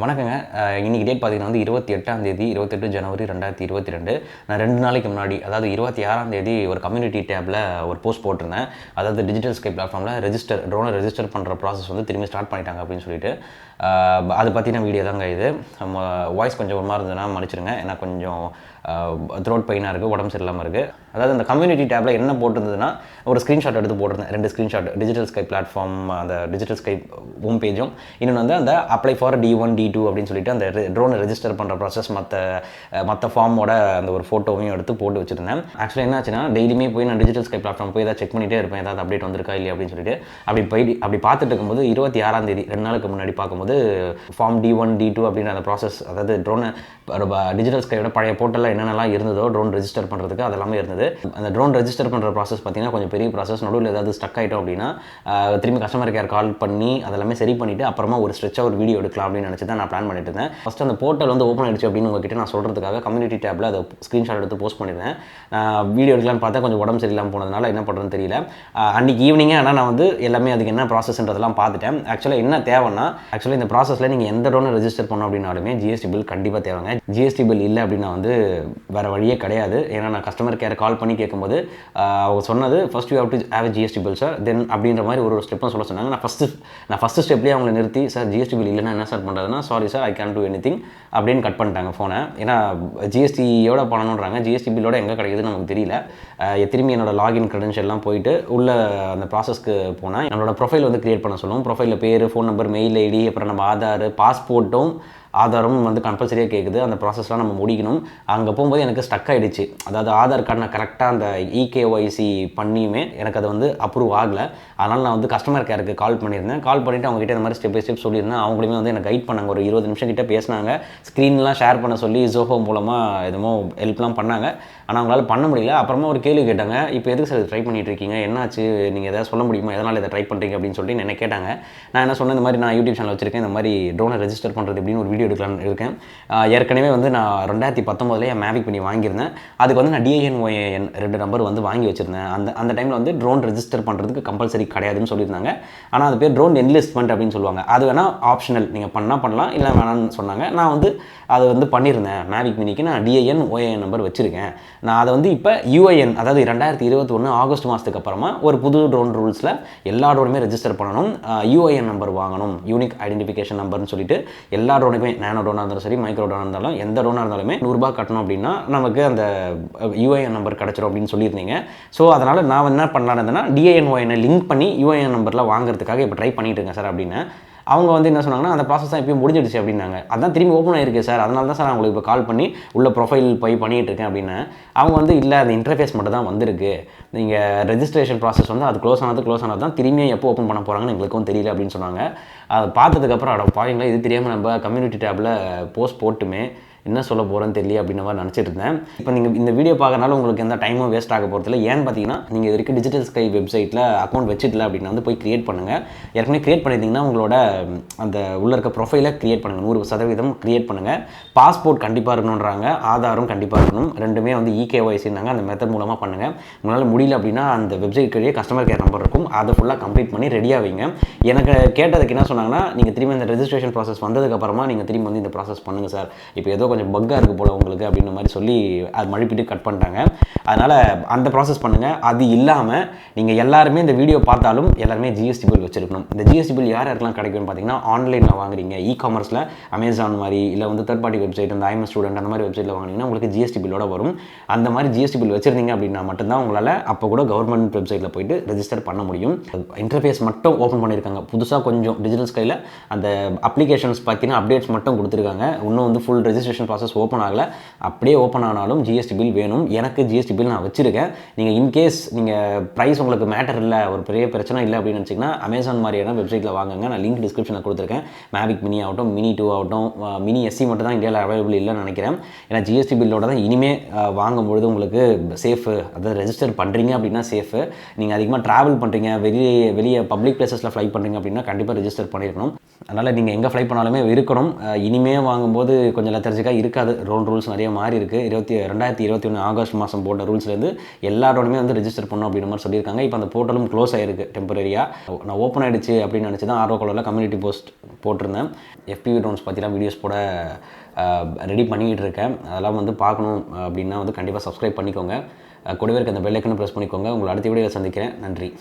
வணக்கங்க. இன்னைக்கு டேட் பார்த்தீங்கன்னா வந்து 28ஆம் தேதி 28 ஜனவரி 2022. நான் 2 நாளைக்கு முன்னாடி, அதாவது 26ஆம் தேதி ஒரு கம்யூனிட்டி டேப்பில் ஒரு போஸ்ட் போட்டிருந்தேன். அதாவது டிஜிட்டல் ஸ்கை பிளாட்ஃபார்மில் ட்ரோனை ரெஜிஸ்டர் பண்ணுற ப்ராசஸ் வந்து திரும்பி ஸ்டார்ட் பண்ணிட்டாங்க அப்படின்னு சொல்லிட்டு. அதை பற்றின வீடியோ தாங்க இது. வாய்ஸ் கொஞ்சம் ஒரு மாதிரி இருந்ததுன்னா மன்னிச்சிருங்க. ஏன்னா கொஞ்சம் த்ரோட் பெயினாக இருக்குது, உடம்பு சரியில்லாமல் இருக்குது. அதாவது அந்த கம்யூனிட்டி டேப்பில் என்ன போட்டிருந்ததுன்னா, ஒரு ஸ்க்ரீன்ஷாட் எடுத்து போட்டிருந்தேன். 2 ஸ்க்ரீன்ஷாட், டிஜிட்டல் ஸ்கை பிளாட்ஃபார்ம் அந்த டிஜிட்டல் ஸ்கை ஹோம் பேஜும், இன்னொன்று வந்து அந்த அப்ளை ஃபார் D1 D2 அப்படின்னு சொல்லிட்டு அந்த ட்ரோனை ரெஜிஸ்டர் பண்ணுற ப்ராசஸ் மற்ற ஃபார்மோட அந்த ஒரு ஃபோட்டோவையும் எடுத்து போட்டு வச்சுருந்தேன். ஆக்சுவலாக என்ன ஆச்சுன்னா, டெய்லியுமே போய் நான் டிஜிட்டல் ஸ்கை பிளாட்ஃபார்ம் போய் ஏதாவது செக் பண்ணிகிட்டே இருப்பேன், ஏதாவது அப்டேட் வந்திருக்கா இல்லையா அப்படின்னு சொல்லிட்டு. அப்படி பார்த்துட்டு இருக்கும்போது 26ஆம் தேதி 2 நாளுக்கு முன்னாடி பார்க்கும்போது ஃபார்ம் D1 D2 அப்படின்ற அந்த ப்ராசஸ், அதாவது ட்ரோனை டிஜிட்டல் ஸ்கையோட பழைய போர்ட்டலில் என்னென்னலாம் இருந்ததோ ட்ரோன் ரெஜிஸ்டர் பண்ணுறதுக்கு அதெல்லாமே இருந்தது. அந்த ட்ரோன் ரெஜிஸ்டர் பண்ணுற ப்ராசஸ் பார்த்தீங்கன்னா கொஞ்சம் பெரிய ப்ராசஸ். நடுவில் ஏதாவது ஸ்டக் ஆகிட்டோம் அப்படின்னா திரும்பி கஸ்டமர் கேர் கால் பண்ணி அதெல்லாமே சரி பண்ணிவிட்டு அப்புறமா ஒரு ஸ்ட்ரெச்சாக ஒரு வீடியோ எடுக்கலாம் அப்படின்னு நினச்சி தான் நான் பிளான் பண்ணிட்டு இருந்தேன். ஃபஸ்ட்டு அந்த போர்ட்டல் வந்து ஓப்பன் ஆகிடுச்சு அப்படின்னு உங்ககிட்ட நான் சொல்கிறதுக்காக கம்யூனிட்டி டேப்பில் அதை ஸ்க்ரீன்ஷாட் எடுத்து போஸ்ட் பண்ணியிருந்தேன். வீடியோ எடுக்கலான்னு பார்த்தா கொஞ்சம் உடம்பு சரியில்லாமல் போனதுனால என்ன பண்ணுறதுன்னு தெரியல. அன்றைக்கி ஈவினிங்கே ஆனால் நான் வந்து எல்லாமே அதுக்கு என்ன ப்ராசஸ்ன்றதெல்லாம் பார்த்துட்டேன். ஆக்சுவலாக என்ன தேவைன்னா, இந்த ப்ராசஸில் நீங்கள் எந்த ட்ரோனை ரெஜிஸ்டர் பண்ணோம் அப்படின்னாலுமே ஜிஎஸ்டி பில் கண்டிப்பாக தேவைங்க. ஜிஎஸ்டி பில் இல்லை அப்படின்னா வந்து வேறு வழியே கிடையாது. ஏன்னா நான் கஸ்டமர் கேர் கால் பண்ணி கேட்கும்போது அவங்க சொன்னது first you have to have GST bill sir, then அப்படின்ற மாதிரி ஒரு ஸ்டெப்பும் சொல்ல சொன்னாங்க. நான் ஃபஸ்ட்டு ஸ்டெப்லேயே அவங்களை நிறுத்தி, சார் ஜிஎஸ்டி பில் இல்லைன்னா என்ன சார் பண்ணுறதுன்னா, sorry sir I can do anything அப்படின்னு கட் பண்ணிட்டாங்க ஃபோனை. ஏன்னா ஜிஎஸ்டியோட பண்ணணுன்றாங்க, ஜிஎஸ்டி பில்லோட எங்கே கிடைக்குதுன்னு நமக்கு தெரியல. திரும்பி என்னோட லாகின் க்ரெடென்ஷியல்லாம் போயிட்டு உள்ள அந்த ப்ராசஸ்க்கு போனால் நம்மளோட ப்ரொஃபைல் வந்து க்ரியேட் பண்ண சொல்லுவோம். ப்ரொஃபைலில் பேர், ஃபோன் நம்பர், மெயில் ஐடி, அப்புறம் நம்ம பாஸ்போர்ட்டும் ஆதாரும் வந்து கம்பல்சரியாக கேட்குது. அந்த ப்ராசஸ்லாம் நம்ம முடிக்கணும். அங்கே போகும்போது எனக்கு ஸ்டக் ஆகிடுச்சு. அதாவது ஆதார் கார்டு நான் கரெக்டாக அந்த இகேஒய்சி பண்ணியுமே எனக்கு அது வந்து அப்ரூவ் ஆகலை. அதனால் நான் வந்து கஸ்டமர் கேருக்கு கால் பண்ணியிருந்தேன். கால் பண்ணிவிட்டு அவங்ககிட்ட இந்த மாதிரி ஸ்டெப் பை ஸ்டெப் சொல்லியிருந்தேன். அவங்களுமே வந்து எனக்கு கைட் பண்ணாங்க. ஒரு 20 நிமிஷம் கிட்டே பேசினாங்க. ஸ்க்ரீன்லாம் ஷேர் பண்ண சொல்லி ஜோஹோ மூலமாக எதுமோ ஹெல்ப்லாம் பண்ணாங்க. ஆனால் அவங்களால பண்ண முடியல. அப்புறமா ஒரு கேள்வி கேட்டாங்க, இப்போ எதுக்கு சார் ட்ரை பண்ணிட்டு இருக்கீங்க, என்னாச்சு, நீங்கள் எதாவது சொல்ல முடியுமா, எதனால் இதை ட்ரை பண்ணுறீங்க அப்படின்னு சொல்லிட்டு என்ன கேட்டாங்க. நான் என்ன சொன்னேன், இந்த மாதிரி நான் யூடியூப் சேனல் வச்சிருக்கேன், இந்த மாதிரி ட்ரோனை ரெஜிஸ்டர் பண்ணுறது அப்படின்னு ஒரு வீடியோ எடுக்கலான்னு இருக்கேன். ஏற்கனவே வந்து நான் 2019 என் மேவிக் பண்ணி வாங்கியிருந்தேன். அதுக்கு வந்து நான் DIN 2 நம்பர் வந்து வாங்கி வச்சுருந்தேன். அந்த டைமில் வந்து ட்ரோன் ரெஜிஸ்டர் பண்ணுறதுக்கு கம்பல்சரி கிடையாதுன்னு சொல்லியிருந்தாங்க. ஆனால் அது பேர் ட்ரோன் என்லிஸ்ட்மெண்ட் அப்படின்னு சொல்லுவாங்க. அது வேணால் ஆப்ஷனல், நீங்கள் பண்ணலாம் இல்லை வேணான்னு சொன்னாங்க. நான் வந்து அது வந்து பண்ணியிருந்தேன். மேவிக் மினிக்கு நான் DIN நம்பர் வச்சுருக்கேன். நான் அதை வந்து இப்போ UIN, அதாவது 2021 ஆகஸ்ட் மாதத்துக்கு அப்புறமா ஒரு புது ட்ரோன் ரூல்ஸில் எல்லா ட்ரோனுமே ரெஜிஸ்டர் பண்ணணும். UIN நம்பர் வாங்கணும், யூனிக் ஐடென்டிஃபிகேஷன் நம்பர்னு சொல்லிட்டு எல்லா ட்ரோனுக்குமே, நானோ ட்ரோனாக இருந்தாலும் சரி, மைக்ரோ ட்ரோனாக இருந்தாலும், எந்த ட்ரோனாக இருந்தாலுமே $100 கட்டணும் அப்படின்னா நமக்கு அந்த UIN நம்பர் கிடச்சிரும் அப்படின்னு சொல்லியிருந்தீங்க. ஸோ அதனால் நான் என்ன பண்ணலான்னு இருந்தேன்னா, DIN லிங்க் பண்ணி UIN நம்பரில் வாங்குறதுக்காக இப்போ ட்ரை பண்ணிட்டு இருக்கேன் சார் அப்படின்னு. அவங்க வந்து என்ன சொன்னாங்கன்னா, அந்த ப்ராசஸ் தான் எப்பயும் முடிஞ்சிடுச்சு அப்படின்னாங்க. அதான் திரும்பி ஓப்பன் ஆகிருக்கு சார், அதனால தான் சார் அவங்களுக்கு இப்போ கால் பண்ணி உள்ள ப்ரொஃபைல் போய் பண்ணிகிட்டு இருக்கேன் அப்படின்னு. அவங்க வந்து இல்லை, அந்த இன்டர்ஃபேஸ் மட்டும் தான் வந்திருக்கு, நீங்கள் ரெஜிஸ்ட்ரேஷன் ப்ராசஸ் வந்து அது க்ளோஸ் ஆனது தான், திரும்பியும் எப்போ ஓப்பன் பண்ண போகிறாங்கன்னு எங்களுக்கும் தெரியல அப்படின்னு சொன்னாங்க. அதை பார்த்ததுக்கப்புறம் அட பாருங்களா, இது தெரியாமல் நம்ம கம்யூனிட்டி டேப்பில் போஸ்ட் போட்டுமே என்ன சொல்ல போகிறேன்னு தெரியல அப்படின்ற மாதிரி நினச்சிட்டு இருந்தேன். இப்போ நீங்கள் இந்த வீடியோ பார்க்கறனால உங்களுக்கு எந்த டைமும் வேஸ்ட் ஆக போகிறதில்ல. ஏன்னு பார்த்தீங்கன்னா, நீங்கள் இது வரைக்கும் டிஜிட்டல் ஸ்கை வெப்சைட்டில் அக்கௌண்ட் வச்சுட்டல அப்படின்னா வந்து போய் க்ரியேட் பண்ணுங்கள். ஏற்கனவே க்ரியேட் பண்ணியிருந்தீங்கன்னா உங்களோட அந்த உள்ள இருக்க ப்ரொஃபைலை க்ரியேட் பண்ணுங்கள், 100% க்ரியேட் பண்ணுங்கள். பாஸ்போர்ட் கண்டிப்பாக இருக்கணுன்றாங்க, ஆதாரும் கண்டிப்பாக இருக்கணும். ரெண்டுமே வந்து இகேஒய்சின்னாங்க. அந்த மெத்தட் மூலமாக பண்ணுங்கள். உங்களால் முடியல அப்படின்னா அந்த வெப்சைட் கீழே கஸ்டமர் கேர் நம்பர் இருக்கும், அதை ஃபுல்லாக கம்ப்ளீட் பண்ணி ரெடியாக வைங்க. எனக்கு கேட்டதுக்கு என்ன சொன்னாங்கன்னா, நீங்கள் திரும்பி இந்த ரெஜிஸ்ட்ரேஷன் ப்ராசஸ் வந்ததுக்கப்புறமா நீங்கள் திரும்பி வந்து இந்த ப்ராசஸ் பண்ணுங்கள் சார், இப்போ ஏதோ கொஞ்சம் பக்காக இருக்குது போல் உங்களுக்கு அப்படின்ற மாதிரி சொல்லி அது மழுப்பிட்டு கட் பண்ணிட்டாங்க. அதனால் அந்த ப்ராசஸ் பண்ணுங்கள். அது இல்லாமல் நீங்கள் எல்லாருமே இந்த வீடியோ பார்த்தாலும் எல்லாருமே ஜிஎஸ்டி பில் வச்சுருக்கணும். இந்த ஜிஎஸ்டி பில் யாருக்கெல்லாம் கிடைக்கும்னு பார்த்தீங்கன்னா, ஆன்லைனில் வாங்குறீங்க, இ-காமர்ஸில் அமேசான் மாதிரி இல்லை வந்து தேர்ட் பார்ட்டி வெப்சைட், அந்த IM ஸ்டூடெண்ட் அந்த மாதிரி வெப்சைட்டில் வாங்கினீங்கன்னா உங்களுக்கு ஜிஎஸ்டி பில்லோட வரும். அந்த மாதிரி ஜிஎஸ்டி பில் வச்சுருந்தீங்க அப்படின்னா மட்டும்தான் உங்களால் அப்போ கூட கவர்மெண்ட் வெப்சைட்டில் போயிட்டு ரெஜிஸ்டர் பண்ண முடியும். இன்டர்ஃபேஸ் மட்டும் ஓப்பன் பண்ணியிருக்காங்க. புதுசாக கொஞ்சம் டிஜிட்டல் ஸ்கையில் அந்த அப்ளிகேஷன்ஸ் பார்த்தீங்கன்னா அப்டேட்ஸ் மட்டும் கொடுத்துருக்காங்க. இன்னும் வந்து ஃபுல் ரெஜிஸ்ட்ரேஷன் ப்ராசஸ் ஓப்பன் ஆகலை. அப்படியே ஓப்பன் ஆனாலும் ஜிஎஸ்டி பில் வேணும். எனக்கு ஜிஎஸ்டி பில் நான் வச்சுருக்கேன். நீங்கள் இன்கேஸ் நீங்கள் ப்ரைஸ் உங்களுக்கு மேட்டர் இல்லை, ஒரு பெரிய பிரச்சனை இல்லை அப்படின்னு நினச்சிங்கன்னா அமேசான் மாதிரியான வெப்சைட்டில் வாங்குங்க. நான் லிங்க் டிஸ்கிரிப்ஷனில் கொடுத்துருக்கேன். மேவிக் மினி ஆகட்டும், மினி 2 ஆகட்டும், மினி SC மட்டும் தான் இந்தியாவில் அவைலபிள் இல்லைன்னு நினைக்கிறேன். ஏன்னா ஜிஎஸ்டி பில்லோட தான் இனிமேல் வாங்கும்பொழுது உங்களுக்கு சேஃபு, அதாவது ரெஜிஸ்டர் பண்ணுறீங்க அப்படின்னா சேஃபு. நீங்கள் அதிகமாக ட்ராவல் பண்ணுறீங்க, வெளியே பப்ளிக் பிளேசஸில் ஃப்ளை பண்ணுறீங்க அப்படின்னா கண்டிப்பாக ரெஜிஸ்டர் பண்ணியிருக்கணும். அதனால் நீங்கள் எங்கே ஃப்ளை பண்ணாலுமே இருக்கணும். இனிமேல் வாங்கும்போது கொஞ்சம் லெத்தர்ஜிக்காக இருக்காது. ரூல்ஸ் நிறைய மாறி இருக்குது. 2021 ஆகஸ்ட் மாதம் போட்ட ரூல்ஸ்லேருந்து எல்லாரோடுமே வந்து ரெஜிஸ்டர் பண்ணணும் அப்படின்ற மாதிரி சொல்லியிருக்காங்க. இப்போ அந்த போர்ட்டலும் க்ளோஸ் ஆகிருக்கு டெம்பரரியாக. நான் ஓப்பன் ஆகிடுச்சு அப்படின்னு நினச்சி தான் ஆர்வ கலரில் கம்யூனிட்டி போஸ்ட் போட்டிருந்தேன். FPV ட்ரோன்ஸ் பற்றிலாம் வீடியோஸ் போட ரெடி பண்ணிக்கிட்டு இருக்கேன். அதெல்லாம் வந்து பார்க்கணும் அப்படின்னா வந்து கண்டிப்பாக சப்ஸ்கிரைப் பண்ணிக்கோங்க. கூடவே இருக்க அந்த பெல் ஐக்கனை ப்ரெஸ் பண்ணிக்கோங்க. உங்களை அடுத்த வீடியோவில் சந்திக்கிறேன். நன்றி.